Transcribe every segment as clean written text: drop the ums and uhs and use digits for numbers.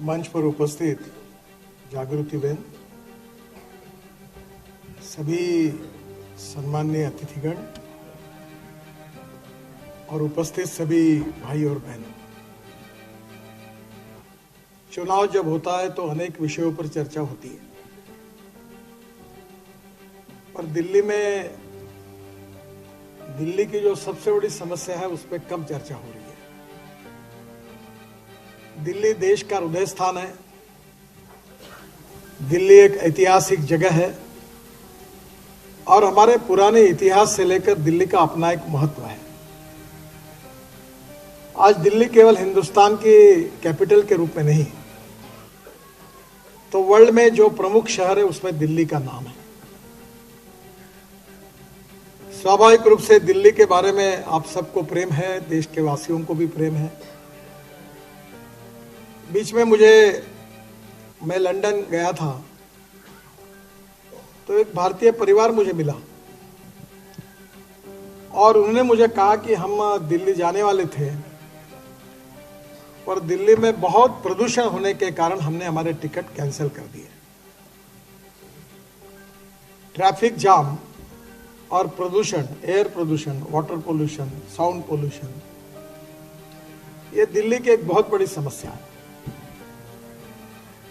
मंच पर उपस्थित जागृति बहन, सभी सम्माननीय अतिथिगण और उपस्थित सभी भाई और बहनों, चुनाव जब होता है तो अनेक विषयों पर चर्चा होती है, पर दिल्ली की जो सबसे बड़ी समस्या है उस पर कम चर्चा हो रही है। दिल्ली देश का हृदय स्थान है। दिल्ली एक ऐतिहासिक जगह है और हमारे पुराने इतिहास से लेकर दिल्ली का अपना एक महत्व है। आज दिल्ली केवल हिंदुस्तान की कैपिटल के रूप में नहीं, तो वर्ल्ड में जो प्रमुख शहर है उसमें दिल्ली का नाम है। स्वाभाविक रूप से दिल्ली के बारे में आप सबको प्रेम है, देश के वासियों को भी प्रेम है। बीच में मैं लंदन गया था तो एक भारतीय परिवार मुझे मिला और उन्होंने मुझे कहा कि हम दिल्ली जाने वाले थे, पर दिल्ली में बहुत प्रदूषण होने के कारण हमने हमारे टिकट कैंसिल कर दिए। ट्रैफिक जाम और प्रदूषण, एयर प्रदूषण, वाटर पोल्यूशन, साउंड पोल्यूशन, ये दिल्ली की एक बहुत बड़ी समस्या है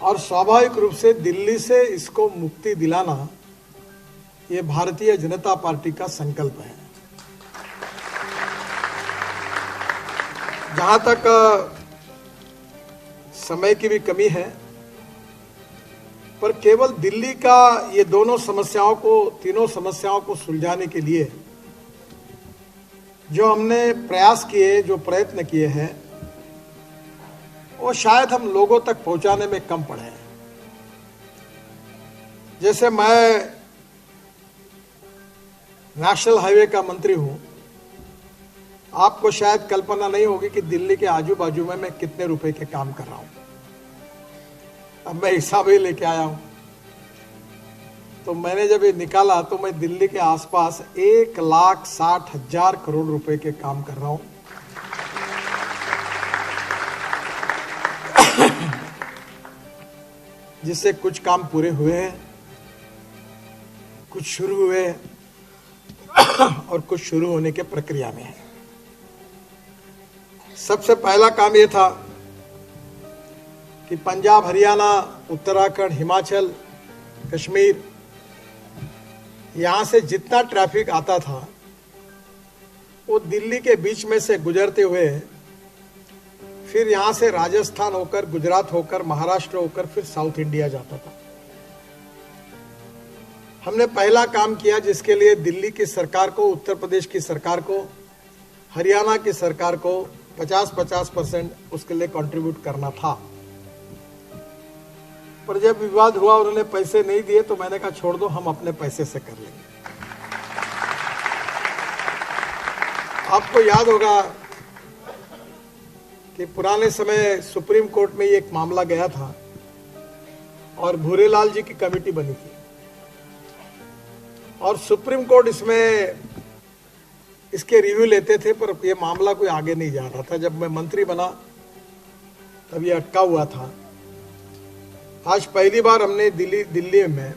और स्वाभाविक रूप से दिल्ली से इसको मुक्ति दिलाना ये भारतीय जनता पार्टी का संकल्प है। जहां तक समय की भी कमी है, पर केवल दिल्ली का ये तीनों समस्याओं को सुलझाने के लिए जो हमने प्रयास किए, जो प्रयत्न किए हैं, वो शायद हम लोगों तक पहुंचाने में कम पड़े हैं। जैसे मैं नेशनल हाईवे का मंत्री हूं, आपको शायद कल्पना नहीं होगी कि दिल्ली के आजू बाजू में मैं कितने रुपए के काम कर रहा हूं। अब मैं हिसाब ही लेके आया हूं, तो मैंने जब ये निकाला तो मैं दिल्ली के आसपास 1,60,000 करोड़ रुपए के काम कर रहा हूं। जिससे कुछ काम पूरे हुए हैं, कुछ शुरू हुए और कुछ शुरू होने के प्रक्रिया में है। सबसे पहला काम यह था कि पंजाब, हरियाणा, उत्तराखंड, हिमाचल, कश्मीर, यहां से जितना ट्रैफिक आता था वो दिल्ली के बीच में से गुजरते हुए फिर यहां से राजस्थान होकर, गुजरात होकर, महाराष्ट्र होकर फिर साउथ इंडिया जाता था। हमने पहला काम किया जिसके लिए दिल्ली की सरकार को, उत्तर प्रदेश की सरकार को, हरियाणा की सरकार को 50-50% उसके लिए कंट्रीब्यूट करना था। पर जब विवाद हुआ, उन्होंने पैसे नहीं दिए, तो मैंने कहा छोड़ दो, हम अपने पैसे से कर लेंगे। आपको याद होगा कि पुराने समय सुप्रीम कोर्ट में एक मामला गया था और भूरेलाल जी की कमेटी बनी थी और सुप्रीम कोर्ट इसके रिव्यू लेते थे, पर यह मामला कोई आगे नहीं जा रहा था। जब मैं मंत्री बना तब ये अटका हुआ था। आज पहली बार हमने दिल्ली में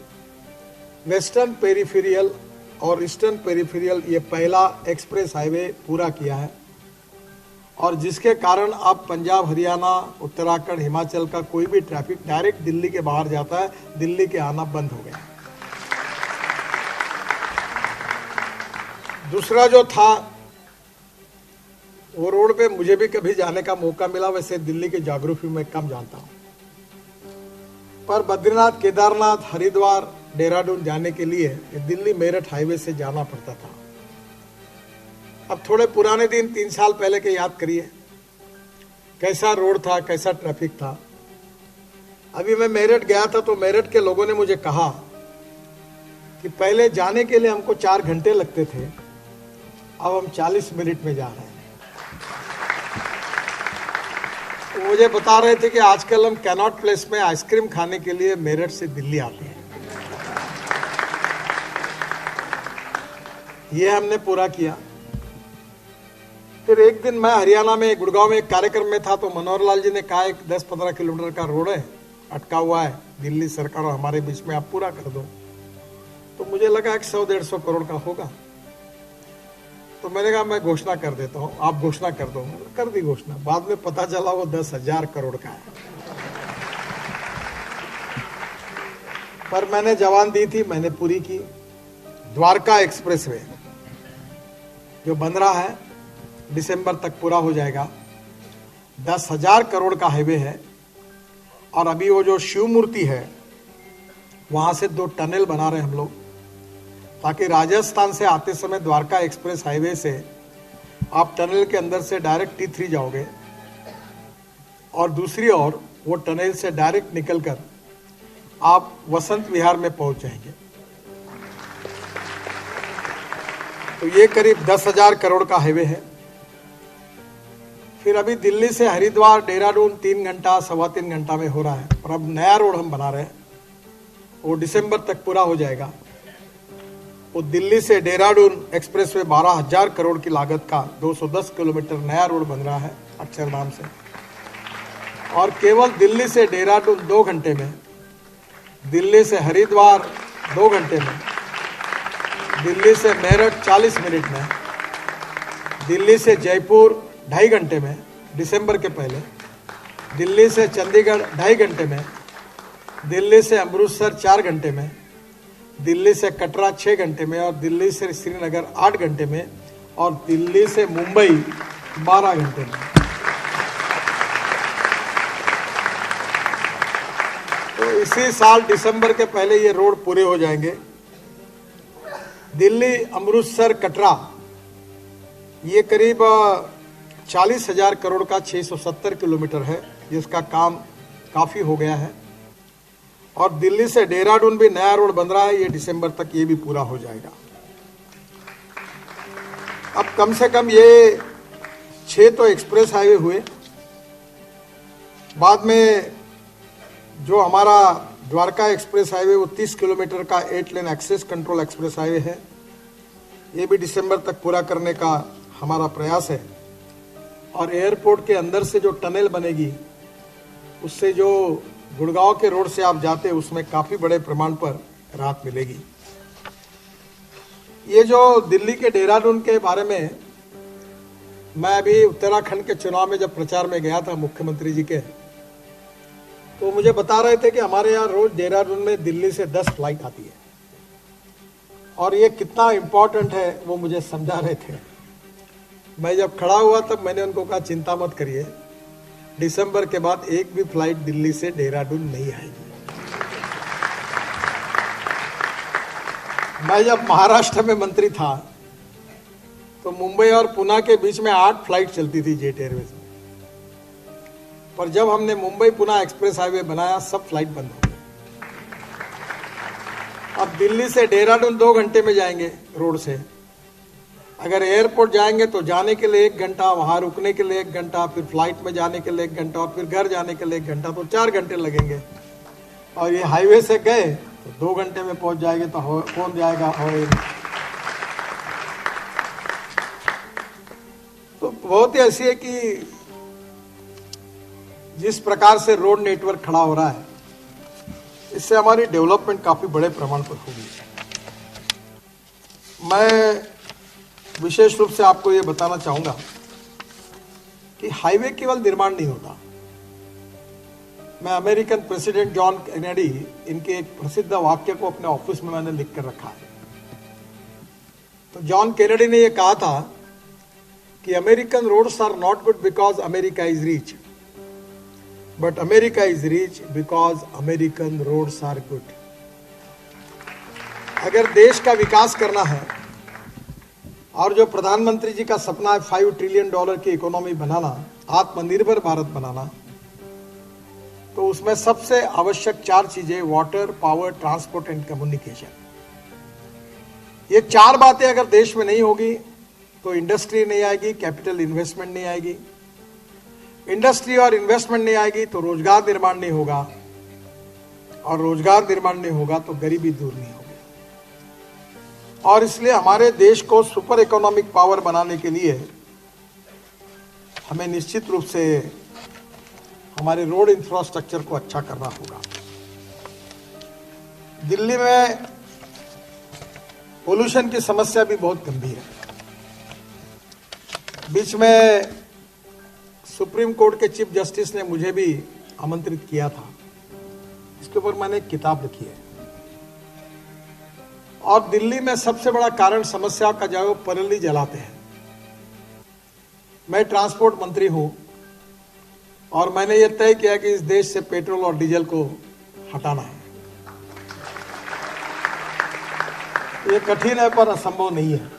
वेस्टर्न पेरिफेरियल और ईस्टर्न पेरिफेरियल ये पहला एक्सप्रेस हाईवे पूरा किया है और जिसके कारण अब पंजाब, हरियाणा, उत्तराखंड, हिमाचल का कोई भी ट्रैफिक डायरेक्ट दिल्ली के बाहर जाता है, दिल्ली के आना बंद हो गया। दूसरा जो था, वो रोड पे मुझे भी कभी जाने का मौका मिला। वैसे दिल्ली की ज्योग्राफी में कम जानता हूं, पर बद्रीनाथ, केदारनाथ, हरिद्वार, देहरादून जाने के लिए दिल्ली मेरठ हाईवे से जाना पड़ता था। अब थोड़े पुराने दिन, 3 साल पहले के याद करिए, कैसा रोड था, कैसा ट्रैफिक था। अभी मैं मेरठ गया था तो मेरठ के लोगों ने मुझे कहा कि पहले जाने के लिए हमको 4 घंटे लगते थे, अब हम 40 मिनट में जा रहे हैं। तो मुझे बता रहे थे कि आजकल हम कैनॉट प्लेस में आइसक्रीम खाने के लिए मेरठ से दिल्ली आते हैं। ये हमने पूरा किया। फिर एक दिन मैं हरियाणा में गुड़गांव में एक कार्यक्रम में था, तो मनोहर लाल जी ने कहा एक 10-15 किलोमीटर का रोड है, अटका हुआ है, दिल्ली सरकार और हमारे बीच में आप पूरा कर दो। तो मुझे लगा 100-150 करोड़ का होगा, तो मैंने कहा मैं घोषणा कर देता हूँ, आप घोषणा कर दो। कर दी घोषणा। बाद में पता चला वो 10,000 करोड़ का है। पर मैंने जवान दी थी, मैंने पूरी की। द्वारका एक्सप्रेसवे जो बन रहा है, दिसंबर तक पूरा हो जाएगा। 10,000 करोड़ का हाईवे है। और अभी वो जो शिव मूर्ति है, वहां से 2 टनल बना रहे हम लोग, ताकि राजस्थान से आते समय द्वारका एक्सप्रेस हाईवे से आप टनल के अंदर से डायरेक्ट T3 जाओगे, और दूसरी ओर वो टनल से डायरेक्ट निकलकर आप वसंत विहार में पहुंच जाएंगे। तो ये करीब 10,000 करोड़ का हाईवे है। फिर अभी दिल्ली से हरिद्वार देहरादून 3 घंटा 3.25 घंटा में हो रहा है, और अब नया रोड हम बना रहे हैं, वो दिसंबर तक पूरा हो जाएगा। वो दिल्ली से देहरादून एक्सप्रेसवे 12,000 करोड़ की लागत का 210 किलोमीटर नया रोड बन रहा है अक्षरधाम से। और केवल दिल्ली से देहरादून 2 घंटे में, दिल्ली से हरिद्वार 2 घंटे में, दिल्ली से मेरठ 40 मिनट में, दिल्ली से जयपुर 2.5 घंटे में दिसंबर के पहले, दिल्ली से चंडीगढ़ 2.5 घंटे में, दिल्ली से अमृतसर 4 घंटे में, दिल्ली से कटरा 6 घंटे में, और दिल्ली से श्रीनगर 8 घंटे में, और दिल्ली से मुंबई 12 घंटे में। तो इसी साल दिसंबर के पहले ये रोड पूरे हो जाएंगे। दिल्ली अमृतसर कटरा ये करीब 40,000 करोड़ का 670 किलोमीटर है, जिसका काम काफी हो गया है। और दिल्ली से देहरादून भी नया रोड बन रहा है, ये दिसंबर तक ये भी पूरा हो जाएगा। अब कम से कम ये 6 तो एक्सप्रेस हाईवे हुए। बाद में जो हमारा द्वारका एक्सप्रेस हाईवे, वो 30 किलोमीटर का 8 lane access control express highway है, ये भी दिसंबर तक पूरा करने का हमारा प्रयास है। और एयरपोर्ट के अंदर से जो टनल बनेगी, उससे जो गुड़गांव के रोड से आप जाते हैं, उसमें काफी बड़े प्रमाण पर राहत मिलेगी। ये जो दिल्ली के देहरादून के बारे में, मैं अभी उत्तराखंड के चुनाव में जब प्रचार में गया था मुख्यमंत्री जी के, तो मुझे बता रहे थे कि हमारे यहाँ रोज देहरादून में दिल्ली से 10 फ्लाइट आती है, और ये कितना इम्पोर्टेंट है वो मुझे समझा रहे थे। मैं जब खड़ा हुआ तब मैंने उनको कहा चिंता मत करिए, दिसंबर के बाद एक भी फ्लाइट दिल्ली से देहरादून नहीं आएगी। मैं जब महाराष्ट्र में मंत्री था, तो मुंबई और पुणे के बीच में 8 फ्लाइट चलती थी जेट एयरवेज में, पर जब हमने मुंबई पुणे एक्सप्रेस हाईवे बनाया, सब फ्लाइट बंद हो गई। अब दिल्ली से देहरादून 2 घंटे में जाएंगे रोड से। अगर एयरपोर्ट जाएंगे तो जाने के लिए 1 घंटा, वहां रुकने के लिए 1 घंटा, फिर फ्लाइट में जाने के लिए 1 घंटा, और फिर घर जाने के लिए 1 घंटा, तो 4 घंटे लगेंगे। और ये हाईवे से गए तो 2 घंटे में पहुंच जाएंगे, तो कौन जाएगा? तो बहुत ही ऐसी है कि जिस प्रकार से रोड नेटवर्क खड़ा हो रहा है, इससे हमारी डेवलपमेंट काफी बड़े प्रमाण पर होगी। मैं विशेष रूप से आपको ये बताना चाहूंगा कि हाईवे केवल निर्माण नहीं होता। मैं अमेरिकन प्रेसिडेंट जॉन कैनेडी, इनके एक प्रसिद्ध वाक्य को अपने ऑफिस में मैंने लिख कर रखा है। तो जॉन कैनेडी ने यह कहा था कि American roads are not good because America is rich, but America is rich because American roads are good. अगर देश का विकास करना है, और जो प्रधानमंत्री जी का सपना है $5 ट्रिलियन की इकोनॉमी बनाना, आत्मनिर्भर भारत बनाना, तो उसमें सबसे आवश्यक 4 चीजें, water, power, transport and communication. ये 4 बातें अगर देश में नहीं होगी तो इंडस्ट्री नहीं आएगी, कैपिटल इन्वेस्टमेंट नहीं आएगी, इंडस्ट्री और इन्वेस्टमेंट नहीं आएगी तो रोजगार निर्माण नहीं होगा, और रोजगार निर्माण नहीं होगा तो गरीबी दूर नहीं होगी। और इसलिए हमारे देश को सुपर इकोनॉमिक पावर बनाने के लिए हमें निश्चित रूप से हमारे रोड इंफ्रास्ट्रक्चर को अच्छा करना होगा। दिल्ली में पोल्यूशन की समस्या भी बहुत गंभीर है। बीच में सुप्रीम कोर्ट के चीफ जस्टिस ने मुझे भी आमंत्रित किया था, इसके ऊपर मैंने एक किताब लिखी है। और दिल्ली में सबसे बड़ा कारण समस्या का जो है पराली जलाते हैं। मैं ट्रांसपोर्ट मंत्री हूं और मैंने ये तय किया कि इस देश से पेट्रोल और डीजल को हटाना है। ये कठिन है पर असंभव नहीं है,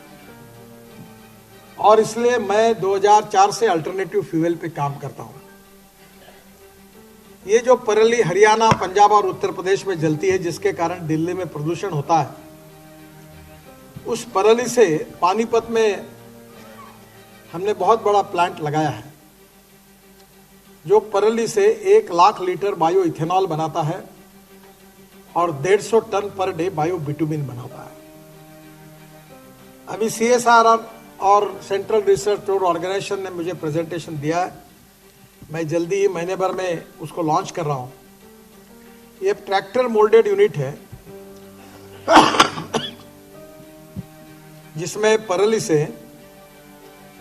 और इसलिए मैं 2004 से अल्टरनेटिव फ्यूल पे काम करता हूं। ये जो पराली हरियाणा, पंजाब और उत्तर प्रदेश में जलती है, जिसके कारण दिल्ली में प्रदूषण होता है, उस पराली से पानीपत में हमने बहुत बड़ा प्लांट लगाया है, जो पराली से 1 लाख लीटर बायो इथेनॉल बनाता है और 150 ton per day bio bitumen बनाता है। अभी CSR और सेंट्रल रिसर्च ऑर्गेनाइजेशन ने मुझे प्रेजेंटेशन दिया है, मैं जल्दी ही महीने भर में उसको लॉन्च कर रहा हूं। ये ट्रैक्टर मोल्डेड यूनिट है जिसमें पराली से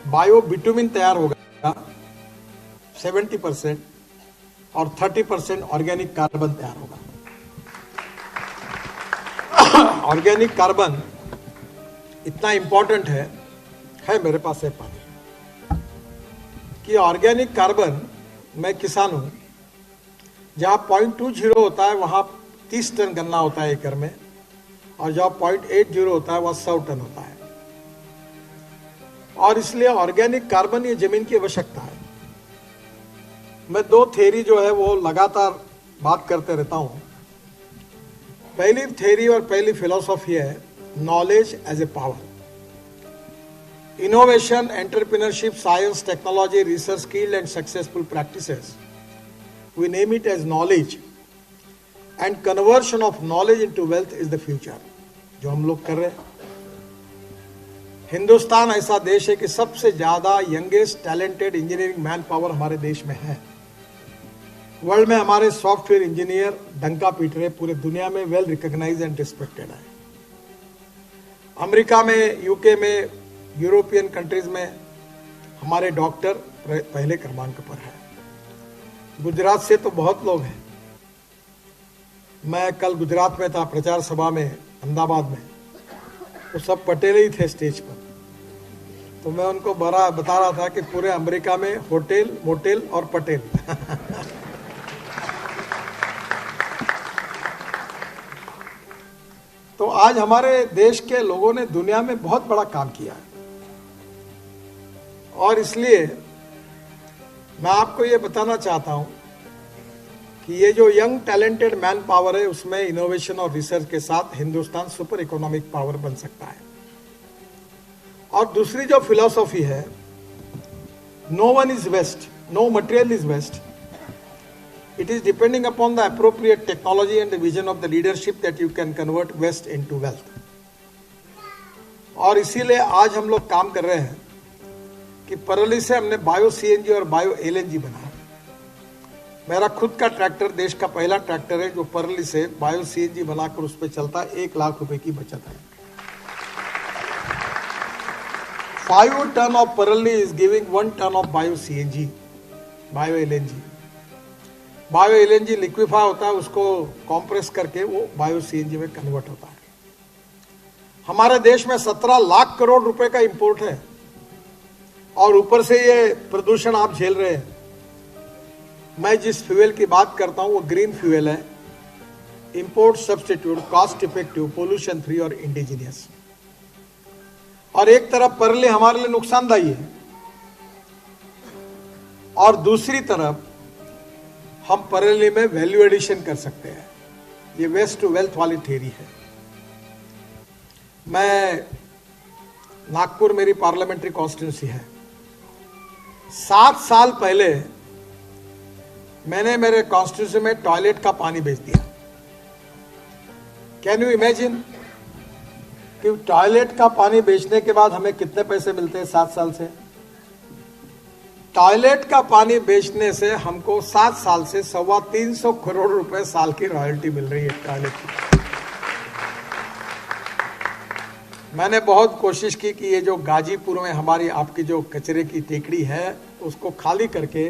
बायो बिटुमिन तैयार होगा 70% और 30% ऑर्गेनिक कार्बन तैयार होगा। ऑर्गेनिक कार्बन इतना इंपॉर्टेंट है मेरे पास है पानी कि ऑर्गेनिक कार्बन, मैं किसान हूं, जहां 0.20 होता है वहां 30 टन गन्ना होता है एकड़ में, और जहां 0.80 होता है वहां 100 टन होता है। और इसलिए ऑर्गेनिक कार्बन ये जमीन की आवश्यकता है। मैं 2 थ्योरी जो है वो लगातार बात करते रहता हूं। पहली थ्योरी और पहली फिलॉसफी है knowledge as a power. Innovation, entrepreneurship, science, technology, research, skill and successful practices. We name it as knowledge. And conversion of knowledge into wealth is the future. जो हम लोग कर रहे हैं। हिंदुस्तान ऐसा देश है कि सबसे ज्यादा youngest talented engineering man power हमारे देश में है। वर्ल्ड में हमारे सॉफ्टवेयर इंजीनियर डंका पीट रहे, पूरे दुनिया में वेल रिकॉग्नाइज एंड रिस्पेक्टेड है। अमेरिका में, यूके में, यूरोपियन कंट्रीज में हमारे डॉक्टर पहले क्रमांक पर है। गुजरात से तो बहुत लोग हैं। मैं कल गुजरात में था प्रचार सभा में अहमदाबाद में, तो सब पटेल ही थे स्टेज पर। तो मैं उनको बता रहा था कि पूरे अमेरिका में होटल, मोटेल और पटेल तो आज हमारे देश के लोगों ने दुनिया में बहुत बड़ा काम किया है, और इसलिए मैं आपको ये बताना चाहता हूं कि ये जो यंग टैलेंटेड मैन पावर है, उसमें इनोवेशन और रिसर्च के साथ हिंदुस्तान सुपर इकोनॉमिक पावर बन सकता है। और दूसरी जो फिलॉसफी है, no one is waste, no material is waste, it is depending upon the appropriate technology and the vision of the leadership that you can convert waste into wealth. और इसीलिए आज हम लोग काम कर रहे हैं कि पराली से हमने बायो CNG और बायो LNG बनाया। मेरा खुद का ट्रैक्टर देश का पहला ट्रैक्टर है जो पराली से बायो CNG बनाकर उस पर चलता है। 1 लाख रुपए की बचत है। 5 टन ऑफ पराली is giving 1 ton of bio CNG, bio LNG। Bio LNG liquify होता है, उसको कॉम्प्रेस करके वो बायो CNG में कन्वर्ट होता है। हमारे देश में 17 लाख करोड़ रुपए का इंपोर्ट है, और ऊपर से ये प्रदूषण आप झेल रहे हैं। मैं जिस फ्यूल की बात करता हूं वो ग्रीन फ्यूल है, import substitute, cost effective, pollution free और इंडिजिनियस। और एक तरफ पराली हमारे लिए नुकसानदायी है, और दूसरी तरफ हम पराली में वैल्यू एडिशन कर सकते हैं। ये वेस्ट टू वेल्थ वाली थ्योरी है। मैं नागपुर मेरी पार्लियामेंट्री कॉन्स्टिट्यूंसी है। 7 साल पहले मैंने मेरे कॉन्स्टिट्यूंसी में टॉयलेट का पानी बेच दिया। कैन यू इमेजिन कि टॉयलेट का पानी बेचने के बाद हमें कितने पैसे मिलते हैं 7 साल से? टॉयलेट का पानी बेचने से हमको 7 साल से 325 करोड़ रुपए साल की रॉयल्टी मिल रही है टॉयलेट की। मैंने बहुत कोशिश की कि ये जो गाजीपुर में हमारी आपकी जो कचरे की टेकड़ी है उसको खाली करके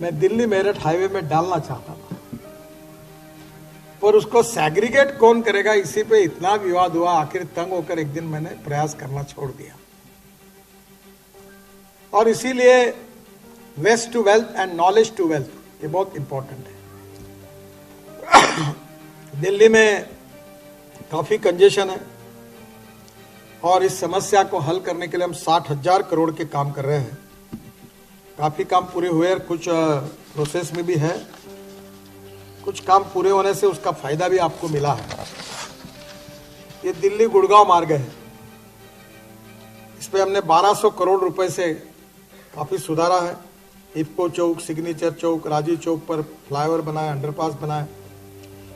मैं दिल्ली मेरठ हाईवे में डालना चाहता था, पर उसको सेग्रीगेट कौन करेगा, इसी पे इतना विवाद हुआ। आखिर तंग होकर एक दिन मैंने प्रयास करना छोड़ दिया। और इसीलिए waste to wealth and knowledge to wealth ये बहुत इंपॉर्टेंट है। दिल्ली में काफी कंजेशन है और इस समस्या को हल करने के लिए हम 60,000 करोड़ के काम कर रहे हैं। काफी काम पूरे हुए और कुछ प्रोसेस में भी है। कुछ काम पूरे होने से उसका फायदा भी आपको मिला है। ये दिल्ली गुड़गांव मार्ग है, इस पे हमने 1200 करोड़ रुपए से काफी सुधारा है। इफ्को चौक, सिग्नेचर चौक, राजीव चौक पर फ्लाईओवर बनाया, अंडरपास बनाया।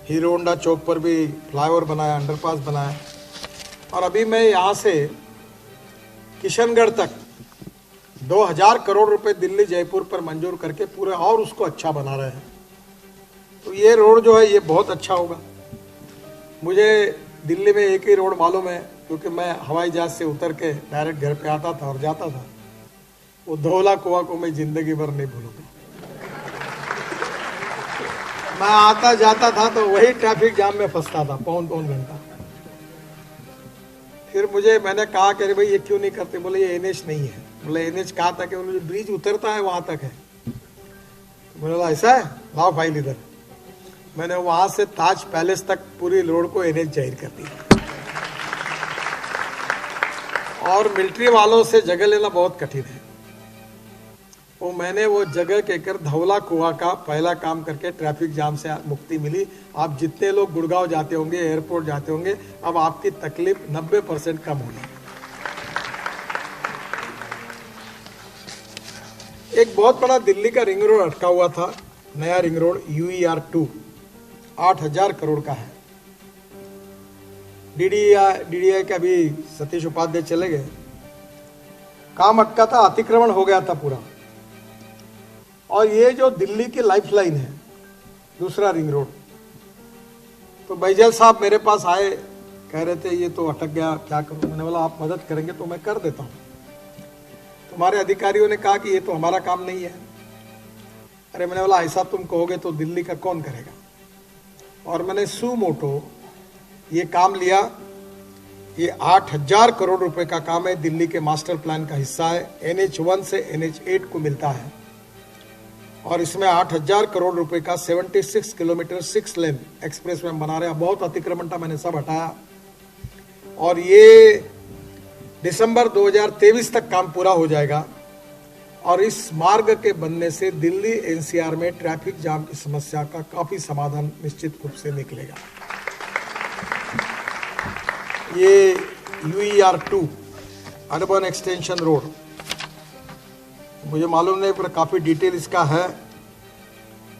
हीरो होंडा चौक पर भी फ्लाईओवर बनाया, अंडरपास बनाया। और अभी मैं यहाँ से किशनगढ़ तक 2000 करोड़ रुपए दिल्ली जयपुर पर मंजूर करके पूरे और उसको अच्छा बना रहे हैं। तो ये रोड जो है ये बहुत अच्छा होगा। मुझे दिल्ली में एक ही रोड मालूम है, क्योंकि मैं हवाई जहाज से उतर के डायरेक्ट घर पे आता था और जाता था। वो धौला कुआं को मैं जिंदगी भर नहीं भूलूंगा। मैं आता जाता था तो वही ट्रैफिक जाम में फंसता था पौन घंटा। फिर मैंने कहा कि अरे भाई ये क्यों नहीं करते, बोले ये एनएच नहीं है। बोले एनएच कहा था कि बोले जो ब्रिज उतरता है वहां तक है। बोले बोला ऐसा है, लाओ फाइल इधर। मैंने वहां से ताज पैलेस तक पूरी रोड को एनएच जाहिर कर दिया। और मिलिट्री वालों से जगह लेना बहुत कठिन है। मैंने वो जगह कहकर धौला कुआं का पहला काम करके ट्रैफिक जाम से मुक्ति मिली। आप जितने लोग गुड़गांव जाते होंगे, एयरपोर्ट जाते होंगे, अब आपकी तकलीफ 90% कम होगी। एक बहुत बड़ा दिल्ली का रिंग रोड अटका हुआ था, नया रिंग रोड UER2 8000 करोड़ का है। DDI का भी सतीश उपाध्याय चले गए, काम अटका था, अतिक्रमण हो गया था पूरा। और ये जो दिल्ली की लाइफलाइन है दूसरा रिंग रोड, तो बैजल साहब मेरे पास आए, कह रहे थे ये तो अटक गया, क्या करूं। मैंने बोला आप मदद करेंगे तो मैं कर देता हूं। तुम्हारे अधिकारियों ने कहा कि ये तो हमारा काम नहीं है। अरे मैंने बोला ऐसा तुम कहोगे तो दिल्ली का कौन करेगा। और मैंने सुमोटो ये काम लिया। ये 8000 करोड़ रुपए का काम है, दिल्ली के मास्टर प्लान का हिस्सा है। NH1 से NH8 को मिलता है और इसमें 8000 करोड़ रुपए का 76 किलोमीटर 6 लेन एक्सप्रेस वे बना रहे हैं। बहुत अतिक्रमण था, मैंने सब हटाया और ये दिसंबर 2023 तक काम पूरा हो जाएगा। और इस मार्ग के बनने से दिल्ली NCR में ट्रैफिक जाम की समस्या का काफी समाधान निश्चित रूप से निकलेगा। ये UER2 अर्बन एक्सटेंशन रोड, मुझे मालूम नहीं पर काफी डिटेल इसका है।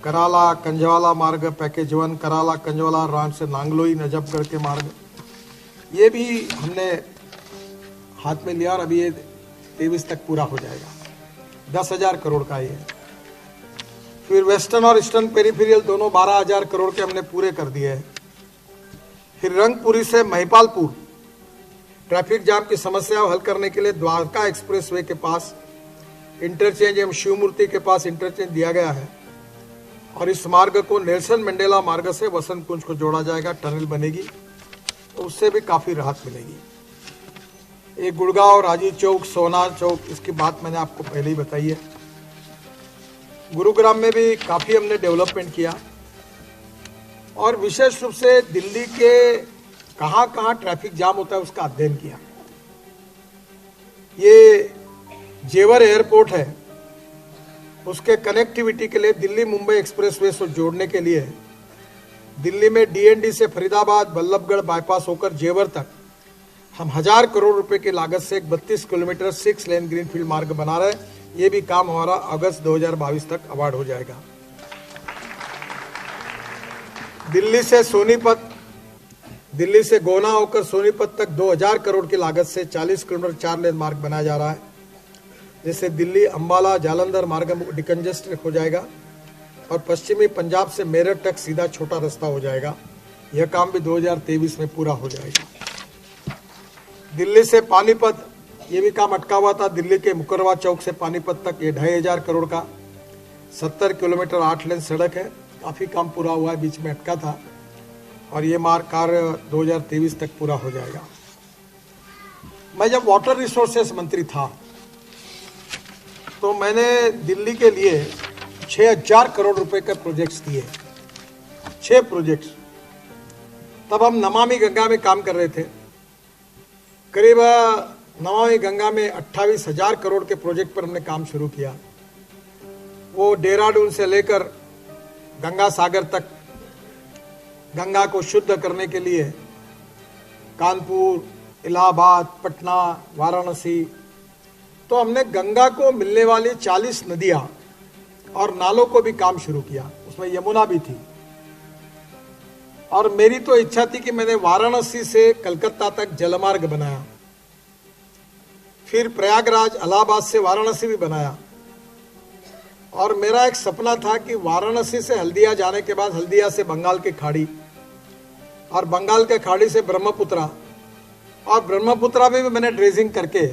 कराला कंजवाला मार्ग पैकेज 1, कराला कंजवाला रांच से नांगलोई नजफगढ़ के मार्ग, ये भी हमने हाथ में लिया और अभी ये 23 तक पूरा हो जाएगा। 10,000 करोड़ का ये। फिर वेस्टर्न और ईस्टर्न पेरिफेरियल दोनों 12,000 करोड़ के हमने पूरे कर दिए हैं। फिर रंगपुरी से महिपालपुर ट्रैफिक जाम की समस्या हल करने के लिए द्वारका एक्सप्रेसवे के पास इंटरचेंज एवं शिवमूर्ति के पास इंटरचेंज दिया गया है। और इस मार्ग को नेल्सन मंडेला मार्ग से वसंत कुंज को जोड़ा जाएगा, टनल बनेगी, तो उससे भी काफी राहत मिलेगी। एक गुड़गांव, राजीव चौक, सोना चौक, इसकी बात मैंने आपको पहले ही बताई है। गुरुग्राम में भी काफी हमने डेवलपमेंट किया और विशेष रूप से दिल्ली के कहां कहां ट्रैफिक जाम होता है उसका अध्ययन किया। ये जेवर एयरपोर्ट है, उसके कनेक्टिविटी के लिए दिल्ली मुंबई एक्सप्रेसवे से जोड़ने के लिए दिल्ली में DND से फरीदाबाद बल्लभगढ़ बाईपास होकर जेवर तक हम 1000 करोड़ रुपए की लागत से एक 32 किलोमीटर 6 लेन ग्रीनफील्ड मार्ग बना रहे हैं। ये भी काम हमारा अगस्त 2022 तक अवार्ड हो जाएगा। दिल्ली से सोनीपत, दिल्ली से गोना होकर सोनीपत तक 2000 करोड़ की लागत से 40 किलोमीटर 4 लेन मार्ग बनाया जा रहा है। जैसे दिल्ली अंबाला जालंधर मार्ग डिकंजेस्टेड हो जाएगा और पश्चिमी पंजाब से मेरठ तक सीधा छोटा रास्ता हो जाएगा। यह काम भी 2023 में पूरा हो जाएगा। दिल्ली से पानीपत, ये भी काम अटका हुआ था। दिल्ली के मुकरवा चौक से पानीपत तक ये 2500 करोड़ का 70 किलोमीटर 8 लेन सड़क है। काफी काम पूरा हुआ है, बीच में अटका था और ये कार्य 2023 तक पूरा हो जाएगा। मैं जब वाटर रिसोर्सेस मंत्री था तो मैंने दिल्ली के लिए 6000 करोड़ रुपए के प्रोजेक्ट्स दिए, 6 प्रोजेक्ट्स। तब हम नमामि गंगा में काम कर रहे थे। करीब नमामि गंगा में 28,000 करोड़ के प्रोजेक्ट पर हमने काम शुरू किया। वो देहरादून से लेकर गंगा सागर तक गंगा को शुद्ध करने के लिए कानपुर, इलाहाबाद, पटना, वाराणसी, तो हमने गंगा को मिलने वाली 40 नदियां और नालों को भी काम शुरू किया। उसमें यमुना भी थी। और मेरी तो इच्छा थी कि मैंने वाराणसी से कलकत्ता तक जलमार्ग बनाया, फिर प्रयागराज, इलाहाबाद से वाराणसी भी बनाया। और मेरा एक सपना था कि वाराणसी से हल्दिया जाने के बाद हल्दिया से बंगाल की खाड़ी और बंगाल के खाड़ी से ब्रह्मपुत्रा, और ब्रह्मपुत्रा में भी मैंने ड्रेजिंग करके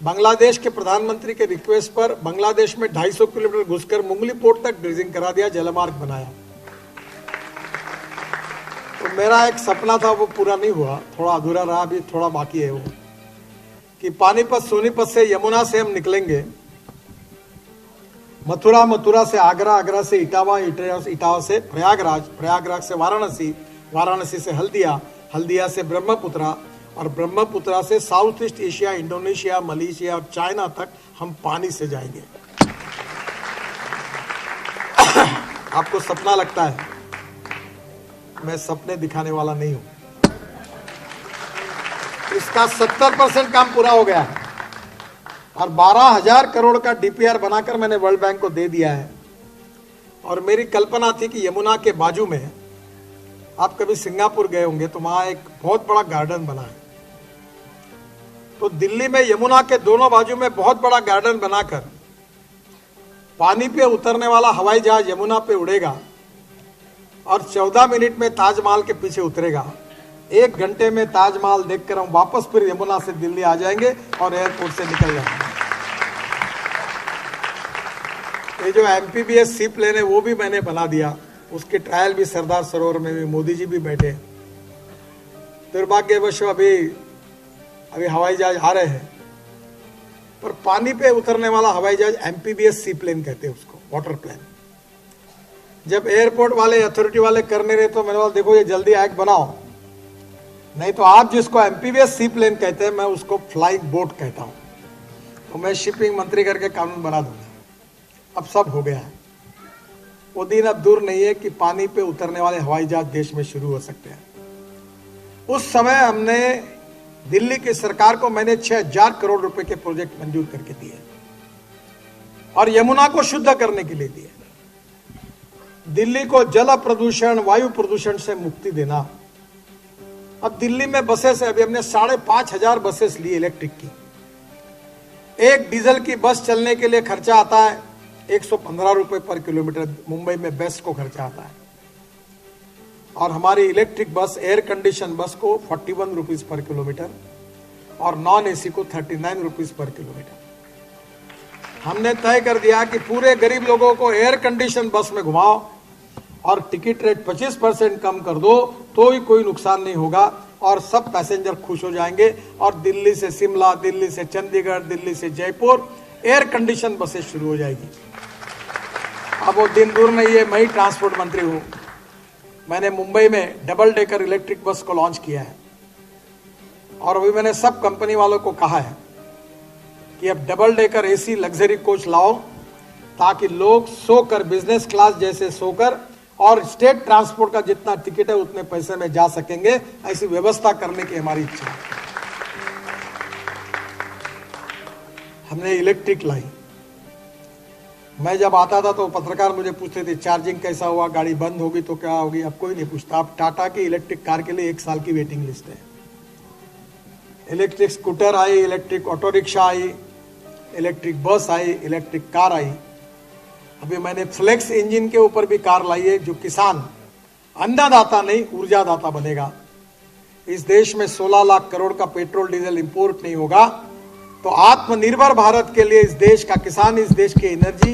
बांग्लादेश के प्रधानमंत्री के रिक्वेस्ट पर बांग्लादेश में 250 किलोमीटर घुसकर मुंगली पोर्ट तक ड्रेजिंग करा दिया, जलमार्ग बनाया। तो मेरा एक सपना था, वो पूरा नहीं हुआ, थोड़ा अधूरा रहा, अभी थोड़ा बाकी है वो, कि पानीपत सोनीपत से यमुना से हम निकलेंगे, मथुरा, मथुरा से आगरा, आगरा से इटावा, इटावा से प्रयागराज, प्रयागराज से वाराणसी, वाराणसी से हल्दिया, हल्दिया से ब्रह्मपुत्रा और ब्रह्मपुत्रा से south east Asia, Indonesia, Malaysia और चाइना तक हम पानी से जाएंगे। आपको सपना लगता है, मैं सपने दिखाने वाला नहीं हूं। इसका 70% काम पूरा हो गया है और 12,000 करोड़ का डीपीआर बनाकर मैंने वर्ल्ड बैंक को दे दिया है। और मेरी कल्पना थी कि यमुना के बाजू में, आप कभी सिंगापुर गए होंगे तो वहां एक बहुत बड़ा गार्डन बना है, तो दिल्ली में यमुना के दोनों बाजू में बहुत बड़ा गार्डन बनाकर पानी पे उतरने वाला हवाई जहाज यमुना पे उड़ेगा और 14 मिनट में ताजमहल के पीछे उतरेगा। 1 घंटे में ताजमहल देखकर हम वापस फिर यमुना से दिल्ली आ जाएंगे और एयरपोर्ट से निकल जाएंगे। ये जो एमपीबीएस सी प्लेन है वो भी मैंने बना दिया, उसके ट्रायल भी सरदार सरोवर में भी मोदी जी भी बैठे। दुर्भाग्यवश अभी हवाई जहाज आ रहे हैं, पर पानी पे उतरने वाला हवाई जहाज एमपीबीएस सी प्लेन कहते हैं उसको, वाटर प्लेन। जब एयरपोर्ट वाले, अथॉरिटी वाले करने रहे तो मैंने बोला देखो ये जल्दी एक्ट बनाओ, नहीं तो आप जिसको एमपीबीएस सी प्लेन कहते हैं मैं उसको फ्लाइंग बोट कहता हूं। तो मैं शिपिंग मंत्री करके कानून बना दूंगा। अब सब हो गया है, वो दिन अब दूर नहीं है कि पानी पे उतरने वाले हवाई जहाज देश में शुरू हो सकते हैं। उस समय हमने दिल्ली की सरकार को मैंने 6000 करोड़ रुपए के प्रोजेक्ट मंजूर करके दिए और यमुना को शुद्ध करने के लिए दिए। दिल्ली को जल प्रदूषण, वायु प्रदूषण से मुक्ति देना। अब दिल्ली में बसेस है, अभी हमने 5,500 बसेस ली इलेक्ट्रिक की। एक डीजल की बस चलने के लिए खर्चा आता है 115 रुपए पर किलोमीटर, मुंबई में बेस्ट को खर्चा आता है। और हमारी इलेक्ट्रिक बस, एयर कंडीशन बस को 41 रुपीज पर किलोमीटर और नॉन एसी को 39 रुपीज पर किलोमीटर। हमने तय कर दिया कि पूरे गरीब लोगों को एयर कंडीशन बस में घुमाओ और टिकट रेट 25% कम कर दो तो ही कोई नुकसान नहीं होगा और सब पैसेंजर खुश हो जाएंगे। और दिल्ली से शिमला, दिल्ली से चंडीगढ़, दिल्ली से जयपुर एयर कंडीशन बसें शुरू हो जाएगी। अब वो दिन दूर नहीं है, मैं ही ट्रांसपोर्ट मंत्री हूं। मैंने मुंबई में डबल डेकर इलेक्ट्रिक बस को लॉन्च किया है और अभी मैंने सब कंपनी वालों को कहा है कि अब double decker AC luxury coach लाओ ताकि लोग सोकर, बिजनेस क्लास जैसे सोकर और स्टेट ट्रांसपोर्ट का जितना टिकट है उतने पैसे में जा सकेंगे। ऐसी व्यवस्था करने की हमारी इच्छा है। हमने इलेक्ट्रिक लाई। मैं जब आता था तो पत्रकार मुझे पूछते थे चार्जिंग कैसा हुआ, गाड़ी बंद होगी तो क्या होगी। अब कोई नहीं पूछता। अब टाटा की इलेक्ट्रिक कार के लिए 1 साल की वेटिंग लिस्ट है। इलेक्ट्रिक स्कूटर आई, इलेक्ट्रिक ऑटो रिक्शा आई, इलेक्ट्रिक बस आई, इलेक्ट्रिक कार आई। अभी मैंने फ्लेक्स इंजन के ऊपर भी कार लाई है, जो किसान अन्नदाता नहीं ऊर्जादाता बनेगा। इस देश में 16 लाख करोड़ का पेट्रोल डीजल इंपोर्ट नहीं होगा तो आत्मनिर्भर भारत के लिए इस देश का किसान, इस देश की एनर्जी,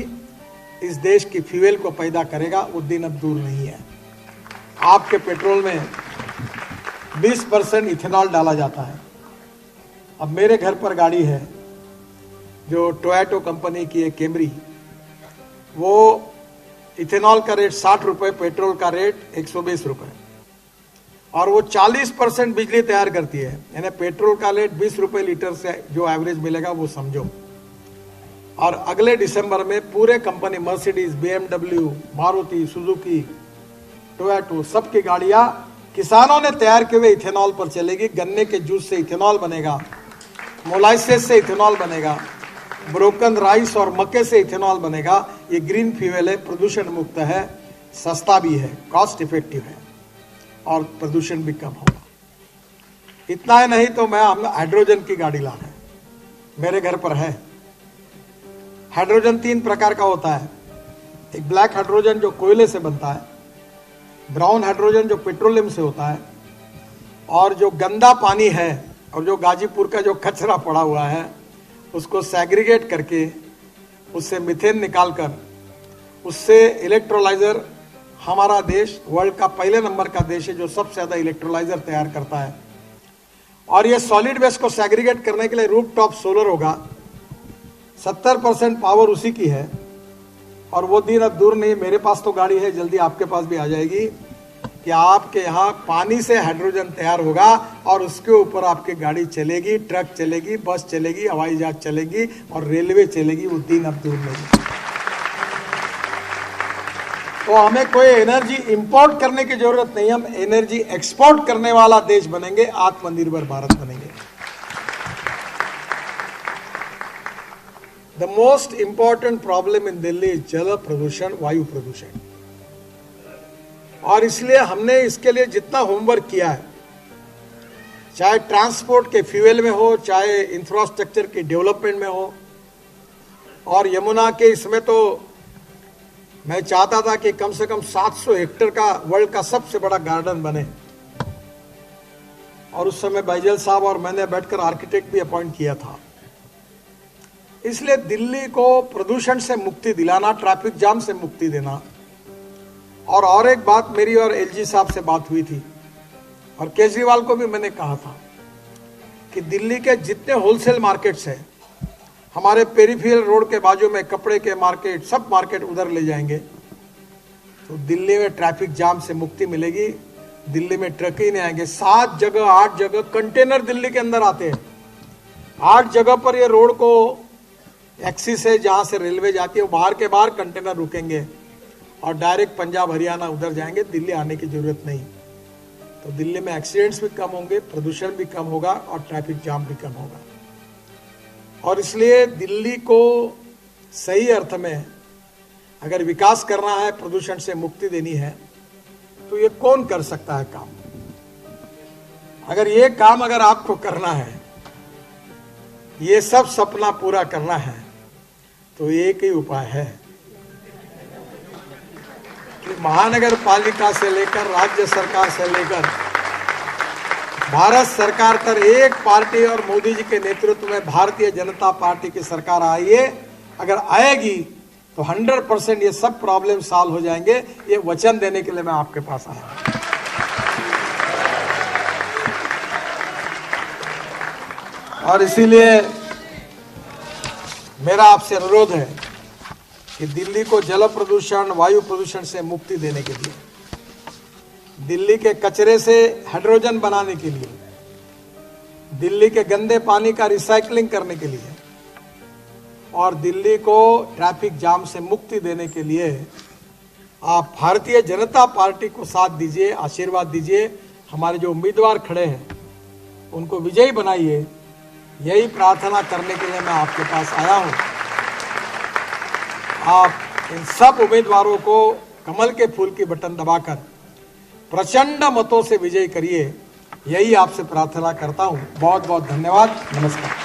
इस देश की फ्यूल को पैदा करेगा। वो दिन अब दूर नहीं है। आपके पेट्रोल में 20% इथेनॉल डाला जाता है। अब मेरे घर पर गाड़ी है जो टोयोटा कंपनी की है, कैमरी। वो इथेनॉल का रेट 60 रुपए, पेट्रोल का रेट 120 रुपए, और वो 40% बिजली तैयार करती है। यानी पेट्रोल का रेट 20 रुपए लीटर से जो एवरेज मिलेगा वो समझो। और अगले दिसंबर में पूरे company Mercedes, BMW, Maruti Suzuki, Toyota सबकी गाड़ियां किसानों ने तैयार किए हुए इथेनॉल पर चलेगी। गन्ने के जूस से इथेनॉल बनेगा, मोलाइसेस से इथेनॉल बनेगा, ब्रोकन राइस और मक्के से इथेनॉल बनेगा। ये ग्रीन फ्यूल है, प्रदूषण मुक्त है, सस्ता भी है, कॉस्ट इफेक्टिव है और प्रदूषण भी कम होगा। इतना ही नहीं तो मैं हाइड्रोजन की गाड़ी लाना है, मेरे घर पर है। हाइड्रोजन 3 प्रकार का होता है। एक ब्लैक हाइड्रोजन जो कोयले से बनता है, ब्राउन हाइड्रोजन जो पेट्रोलियम से होता है, और जो गंदा पानी है और जो गाजीपुर का जो कचरा पड़ा हुआ है उसको सेग्रीगेट करके उससे मीथेन निकालकर उससे इलेक्ट्रोलाइजर, हमारा देश वर्ल्ड का पहले नंबर का देश है जो सबसे ज्यादा इलेक्ट्रोलाइजर तैयार करता है। और ये सॉलिड वेस्ट को सेग्रीगेट करने के लिए रूफ टॉप सोलर होगा। 70% पावर उसी की है और वो दिन अब दूर नहीं। मेरे पास तो गाड़ी है, जल्दी आपके पास भी आ जाएगी कि आपके यहाँ पानी से हाइड्रोजन तैयार होगा और उसके ऊपर आपकी गाड़ी चलेगी, ट्रक चलेगी, बस चलेगी, हवाई जहाज चलेगी और रेलवे चलेगी। वो दिन अब दूर नहीं। तो हमें कोई एनर्जी इंपोर्ट करने की जरूरत नहीं, हम एनर्जी एक्सपोर्ट करने वाला देश बनेंगे, आत्मनिर्भर भारत बनेंगे। The most important problem in Delhi is जल प्रदूषण, वायु प्रदूषण। और इसलिए हमने इसके लिए जितना होमवर्क किया है, चाहे ट्रांसपोर्ट के फ्यूल में हो, चाहे इंफ्रास्ट्रक्चर के डेवलपमेंट में हो, और यमुना के इसमें तो मैं चाहता था कि कम से कम 700 हेक्टेयर का वर्ल्ड का सबसे बड़ा गार्डन बने। और उस समय बैजल साहब और मैंने बैठकर आर्किटेक्ट भी अपॉइंट किया था। इसलिए दिल्ली को प्रदूषण से मुक्ति दिलाना, ट्रैफिक जाम से मुक्ति देना। और एक बात, मेरी और एलजी साहब से बात हुई थी और केजरीवाल को भी मैंने कहा था कि दिल्ली के जितने होलसेल मार्केट्स हैं, हमारे पेरिफेरल रोड के बाजू में कपड़े के मार्केट, सब मार्केट उधर ले जाएंगे तो दिल्ली में ट्रैफिक जाम से मुक्ति मिलेगी। दिल्ली में ट्रक ही नहीं आएंगे। 7 जगह 8 जगह कंटेनर दिल्ली के अंदर आते हैं। 8 जगह पर ये रोड को एक्सिस है जहां से रेलवे जाती है, वो बाहर के बाहर कंटेनर रुकेंगे और डायरेक्ट पंजाब हरियाणा उधर जाएंगे। दिल्ली आने की जरूरत नहीं। तो दिल्ली में एक्सीडेंट्स भी कम होंगे, प्रदूषण भी कम होगा और ट्रैफिक जाम भी कम होगा। और इसलिए दिल्ली को सही अर्थ में अगर विकास करना है, प्रदूषण से मुक्ति देनी है, तो ये कौन कर सकता है काम? अगर ये काम अगर आपको करना है, ये सब सपना पूरा करना है, तो एक ही उपाय है कि महानगर पालिका से लेकर राज्य सरकार से लेकर भारत सरकार तक एक पार्टी और मोदी जी के नेतृत्व में भारतीय जनता पार्टी की सरकार आई है। अगर आएगी तो 100% ये सब प्रॉब्लम सॉल्व हो जाएंगे। ये वचन देने के लिए मैं आपके पास आया। और इसीलिए मेरा आपसे अनुरोध है कि दिल्ली को जल प्रदूषण, वायु प्रदूषण से मुक्ति देने के लिए, दिल्ली के कचरे से हाइड्रोजन बनाने के लिए, दिल्ली के गंदे पानी का रिसाइकलिंग करने के लिए और दिल्ली को ट्रैफिक जाम से मुक्ति देने के लिए आप भारतीय जनता पार्टी को साथ दीजिए, आशीर्वाद दीजिए। हमारे जो उम्मीदवार खड़े हैं उनको विजयी बनाइए। यही प्रार्थना करने के लिए मैं आपके पास आया हूं। आप इन सब उम्मीदवारों को कमल के फूल की बटन दबाकर प्रचंड मतों से विजयी करिए। यही आपसे प्रार्थना करता हूं। बहुत बहुत धन्यवाद। नमस्कार।